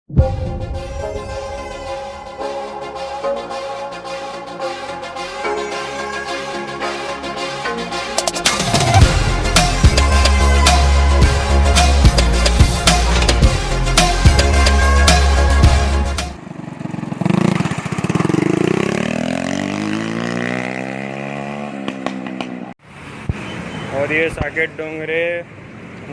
और ये साकेत डोंगरे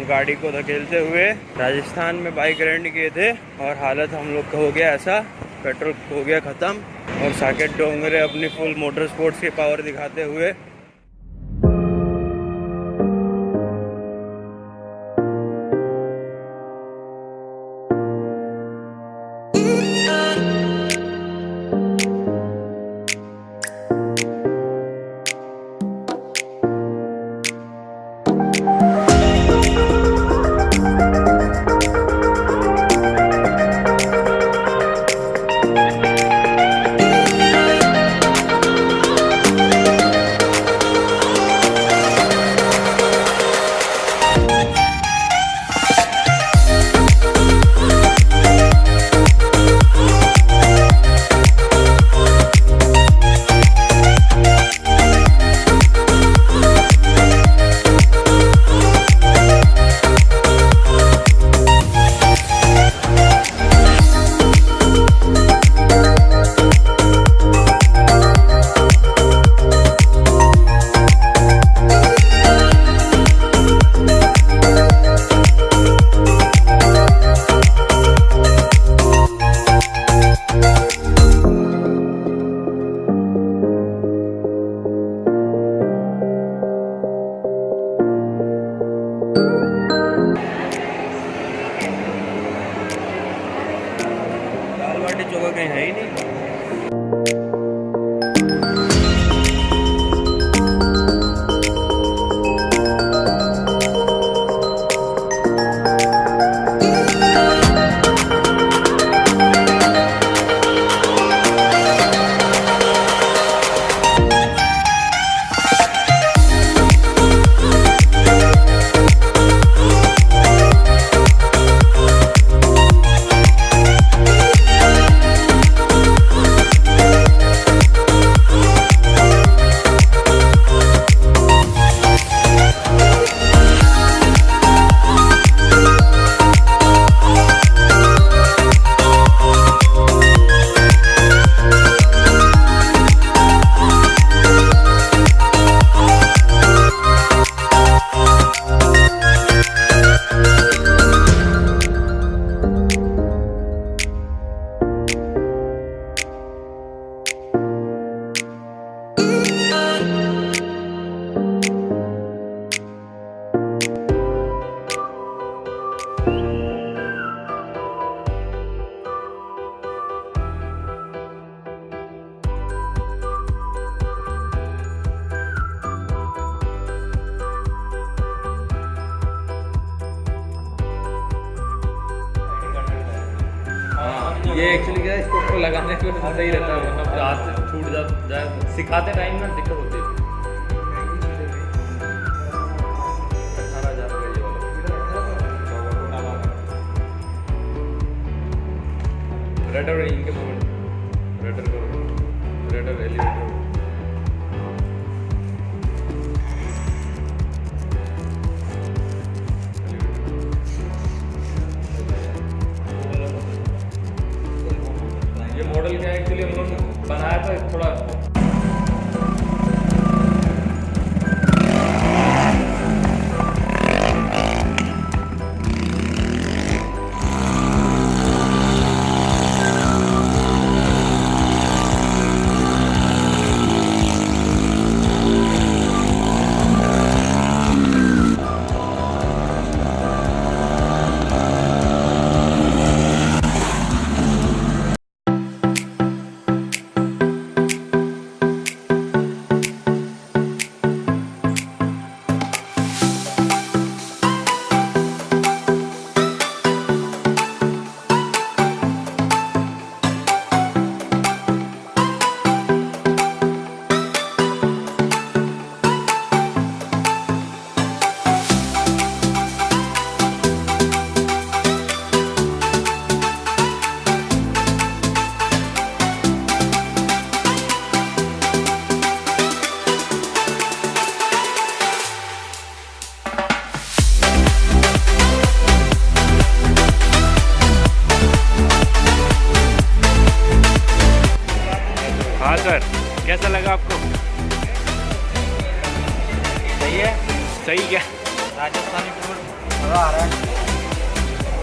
गाड़ी को धकेलते हुए राजस्थान में बाइक रेंट किए थे और हालत हम लोग का हो गया ऐसा, पेट्रोल हो गया ख़त्म। और साकेत डोंगरे अपनी फुल मोटर स्पोर्ट्स की पावर दिखाते हुए चौका कहीं है ही नहीं। ये एक्चुअली क्या है, इसको लगाने के लिए सही रहता है, मतलब हाथ से छूट जाए सिखाते टाइम में दिक्कत होती है। 18,000 का ये वाला रेडर इनके मोमेंट रेडर एलिवेटर मॉडल क्या है एक्चुअली हम लोग बनाया था थोड़ा कैसा लगा आपको? सही है, सही क्या? राजस्थानी फूड मज़ा आ रहा है।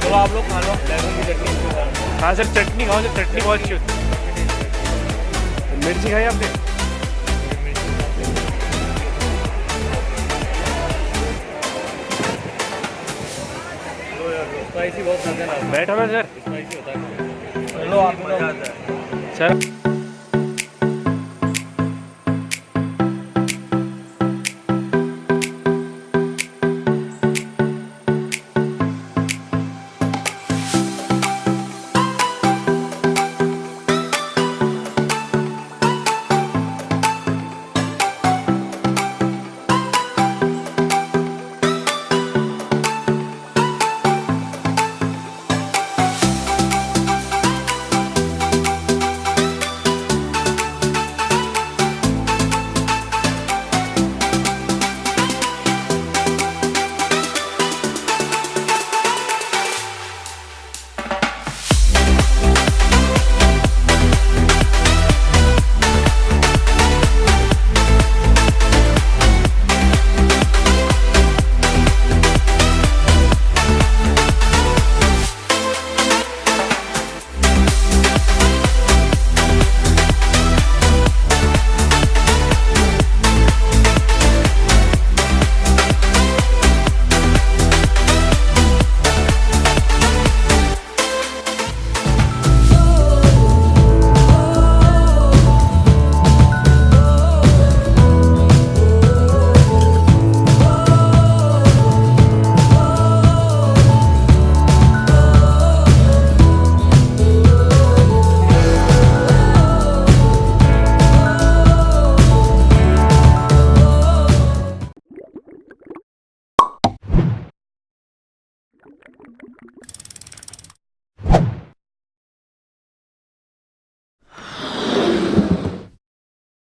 तो आप लोग खा लो लहसुन की चटनी के साथ। हाँ सर, चटनी खाओ सर, चटनी बहुत अच्छी होती है। मिर्ची खाई आपने? स्पाइसी बहुत खाते हैं ना, बैठो ना सर। स्पाइसी होता है। चलो आप मजा आता है। सर